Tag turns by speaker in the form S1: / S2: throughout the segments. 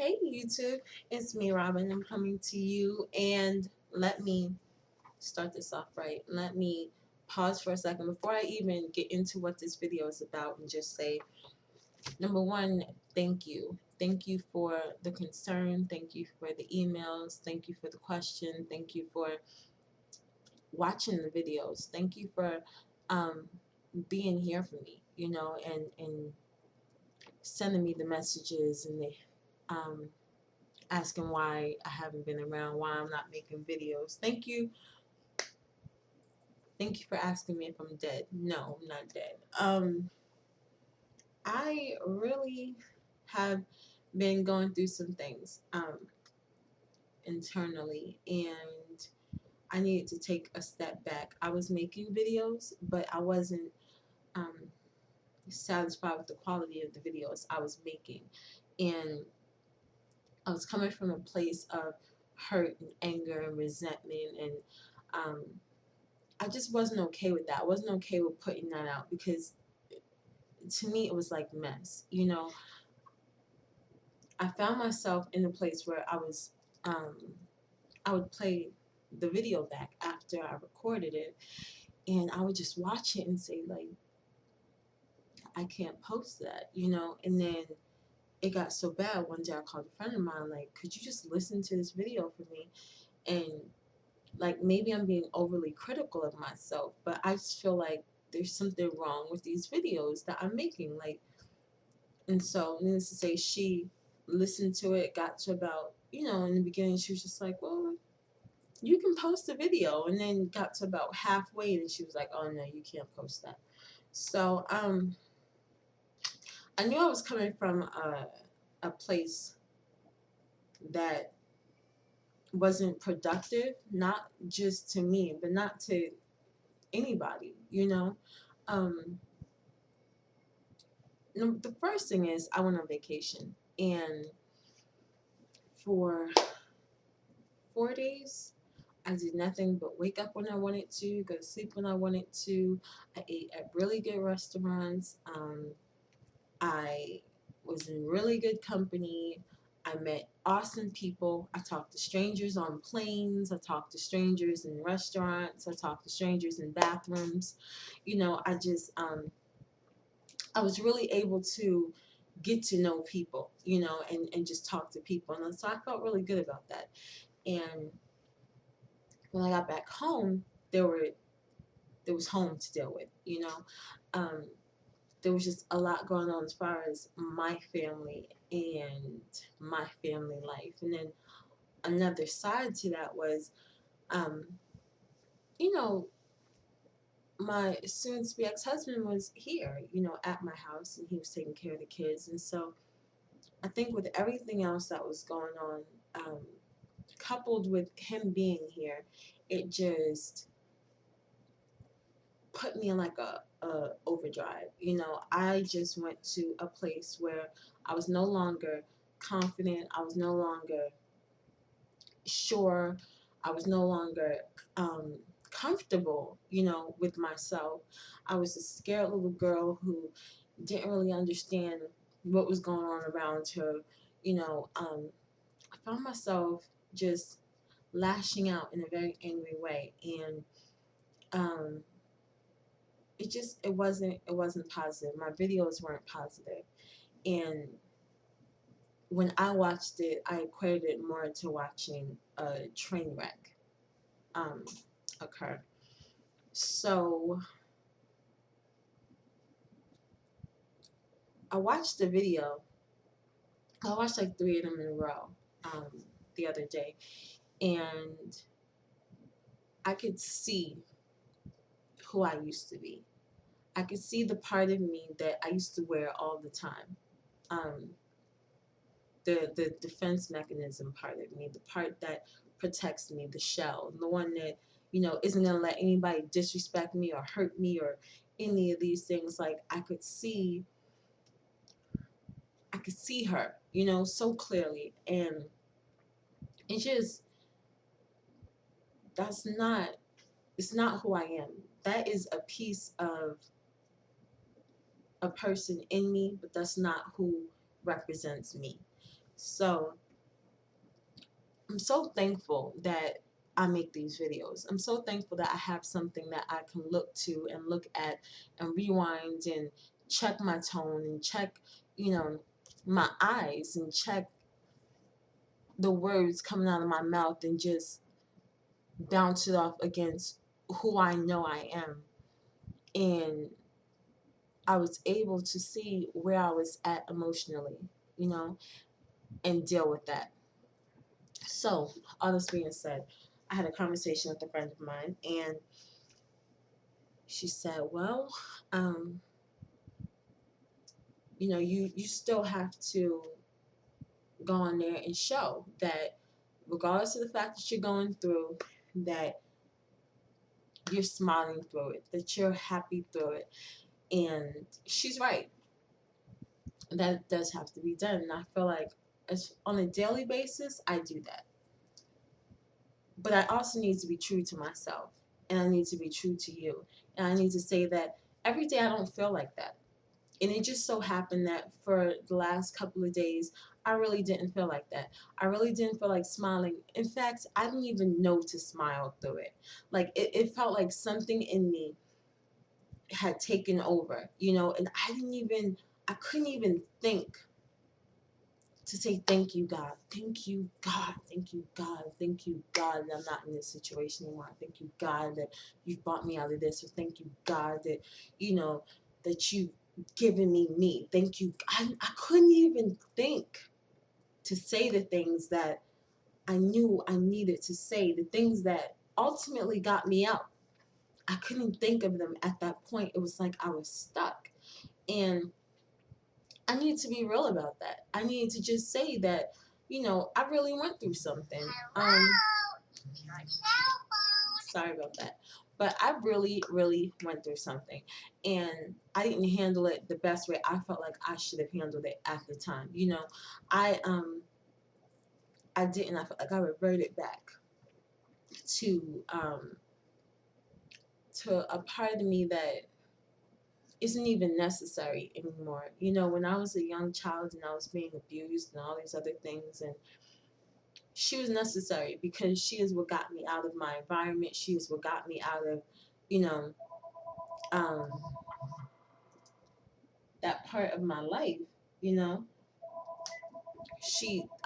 S1: Hey YouTube, it's me Robin. I'm coming to you, and let me start this off right. Let me pause for a second before I even get into what this video is about and just say, number one, thank you. Thank you for the concern. Thank you for the emails. Thank you for the question. Thank you for watching the videos. Thank you for um, being here for me, and sending me the messages and the um, asking why I haven't been around, why I'm not making videos. Thank you. Thank you for asking me if I'm dead. No, I'm not dead. I really have been going through some things internally, and I needed to take a step back. I was making videos, but I wasn't um, satisfied with the quality of the videos I was making, and I was coming from a place of hurt and anger and resentment, and um, I just wasn't okay with that. I wasn't okay with putting that out because to me it was like mess. I found myself in a place where I would play the video back after I recorded it, and I would just watch it and say, like, I can't post that. And then it got so bad one day I called a friend of mine, like, could you just listen to this video for me? And like, maybe I'm being overly critical of myself, but I just feel like there's something wrong with these videos that I'm making. Like, and so needless to say, she listened to it, got to about, in the beginning she was just like, well, you can post a video, and then got to about halfway and she was like, oh no, you can't post that. So I knew I was coming from a place that wasn't productive, not just to me, but not to anybody. Um, the first thing is I went on vacation, and for 4 days I did nothing but wake up when I wanted to, go to sleep when I wanted to. I ate at really good restaurants. I was in really good company. I met awesome people. I talked to strangers on planes. I talked to strangers in restaurants. I talked to strangers in bathrooms. I just I was really able to get to know people, and just talk to people. And so I felt really good about that. And when I got back home, there was home to deal with. Um, there was just a lot going on as far as my family and my family life. And then another side to that was, um, you know, my soon-to-be ex-husband was here, at my house, and he was taking care of the kids. And so I think with everything else that was going on, coupled with him being here, it just put me in like a overdrive. I just went to a place where I was no longer confident. I was no longer sure. I was no longer um, comfortable, with myself. I was a scared little girl who didn't really understand what was going on around her. I found myself just lashing out in a very angry way, and um, it wasn't positive. My videos weren't positive, and when I watched it, I equated it more to watching a train wreck um, occur. So I watched the video. I watched like 3 of them in a row um, the other day, and I could see who I used to be. I could see the part of me that I used to wear all the time. Um, the defense mechanism part of me, the part that protects me, the shell, the one that, isn't going to let anybody disrespect me or hurt me or any of these things. Like, I could see her, so clearly. And it just, it's not who I am. That is a piece of a person in me, but that's not who represents me. So I'm so thankful that I make these videos. I'm so thankful that I have something that I can look to and look at and rewind and check my tone and check, my eyes and check the words coming out of my mouth and just bounce it off against who I know I am. And I was able to see where I was at emotionally, and deal with that. So, all this being said, I had a conversation with a friend of mine, and she said, well, you still have to go on there and show that regardless of the fact that you're going through, that you're smiling through it, that you're happy through it. And she's right. That does have to be done. And I feel like on a daily basis, I do that. But I also need to be true to myself. And I need to be true to you. And I need to say that every day I don't feel like that. And it just so happened that for the last couple of days, I really didn't feel like that. I really didn't feel like smiling. In fact, I didn't even know to smile through it. Like, it felt like something in me had taken over, and I couldn't even think to say thank you, God. Thank you, God. Thank you, God. Thank you, God, that I'm not in this situation anymore. Thank you, God, that you've brought me out of this. Or thank you, God, that, that you've given me me. Thank you. I couldn't even think to say the things that I knew I needed to say, the things that ultimately got me out. I couldn't think of them at that point. It was like I was stuck. And I need to be real about that. I need to just say that, I really went through something. Sorry about that. But I really, really went through something. And I didn't handle it the best way I felt like I should have handled it at the time. I I didn't. I felt like I reverted back to a part of me that isn't even necessary anymore. When I was a young child and I was being abused and all these other things, and she was necessary because she is what got me out of my environment. She is what got me out of, you know, um, that part of my life, you know.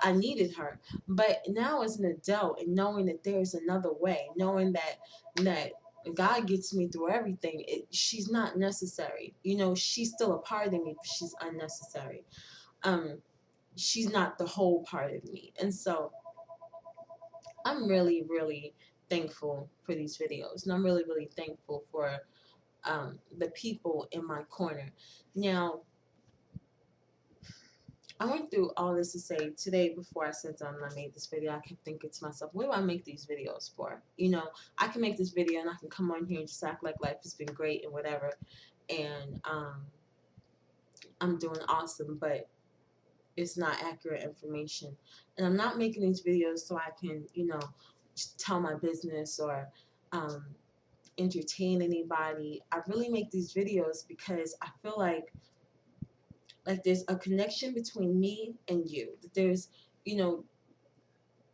S1: I needed her. But now as an adult and knowing that there's another way, knowing that God gets me through everything, she's not necessary. She's still a part of me, but she's unnecessary. She's not the whole part of me. And so I'm really, really thankful for these videos. And I'm really, really thankful for the people in my corner. Now, I went through all this to say today before I sat down and I made this video. I kept thinking to myself, what do I make these videos for? I can make this video and I can come on here and just act like life has been great and whatever. And I'm doing awesome, but it's not accurate information. And I'm not making these videos so I can, just tell my business or entertain anybody. I really make these videos because I feel like there's a connection between me and you. That there's,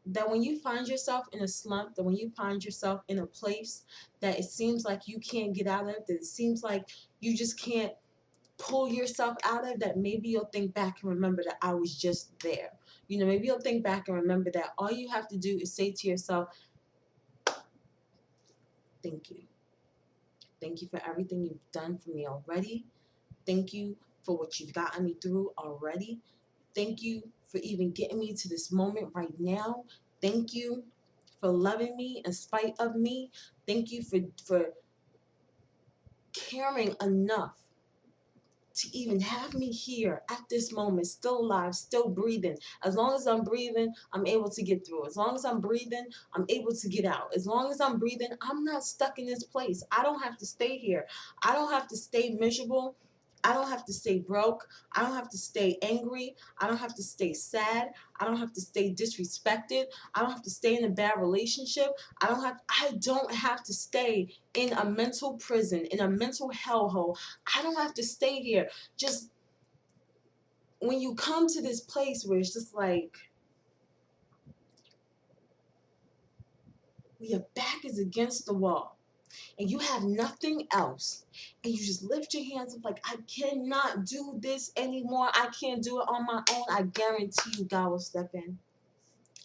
S1: that when you find yourself in a slump, that when you find yourself in a place that it seems like you can't get out of, that it seems like you just can't pull yourself out of, that maybe you'll think back and remember that I was just there. Maybe you'll think back and remember that all you have to do is say to yourself, thank you. Thank you for everything you've done for me already. Thank you for what you've gotten me through already. Thank you for even getting me to this moment right now. Thank you for loving me in spite of me. Thank you for caring enough to even have me here at this moment, still alive, still breathing. As long as I'm breathing, I'm able to get through. As long as I'm breathing, I'm able to get out. As long as I'm breathing, I'm not stuck in this place. I don't have to stay here. I don't have to stay miserable. I don't have to stay broke. I don't have to stay angry. I don't have to stay sad. I don't have to stay disrespected. I don't have to stay in a bad relationship. I don't have to stay in a mental prison, in a mental hellhole. I don't have to stay here just when you come to this place where it's just like your back is against the wall and you have nothing else, and you just lift your hands up like, I cannot do this anymore, I can't do it on my own, I guarantee you God will step in.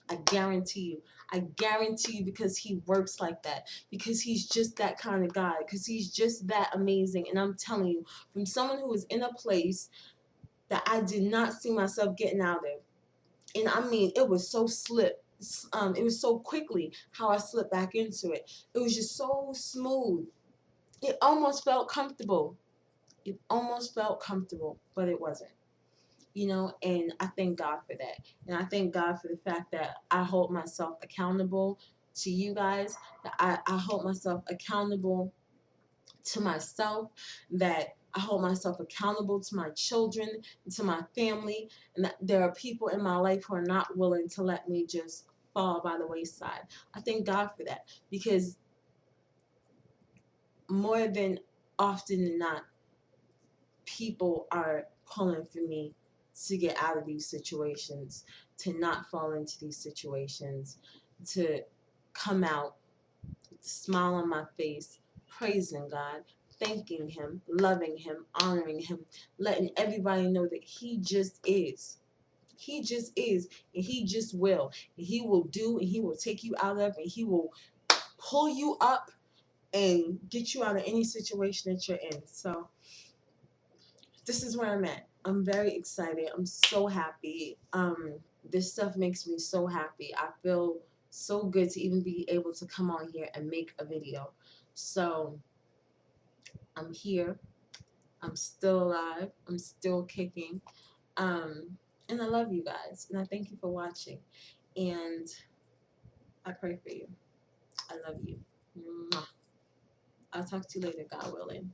S1: I guarantee you. I guarantee you, because he works like that. Because he's just that kind of guy. Because he's just that amazing. And I'm telling you, from someone who was in a place that I did not see myself getting out of. And I mean, it was so it was so quickly how I slipped back into it. It was just so smooth. It almost felt comfortable. It almost felt comfortable, but it wasn't. And I thank God for that. And I thank God for the fact that I hold myself accountable to you guys, that I hold myself accountable to myself, that I hold myself accountable to my children, to my family, and that there are people in my life who are not willing to let me just fall by the wayside. I thank God for that, because more than often than not, people are pulling for me to get out of these situations, to not fall into these situations, to come out with a smile on my face, praising God, thanking him, loving him, honoring him, letting everybody know that he just is. He just is, and he just will. And he will do, and he will take you out of, and he will pull you up and get you out of any situation that you're in. So this is where I'm at. I'm very excited. I'm so happy. This stuff makes me so happy. I feel so good to even be able to come on here and make a video. So I'm here. I'm still alive. I'm still kicking. And I love you guys. And I thank you for watching. And I pray for you. I love you. Mwah. I'll talk to you later, God willing.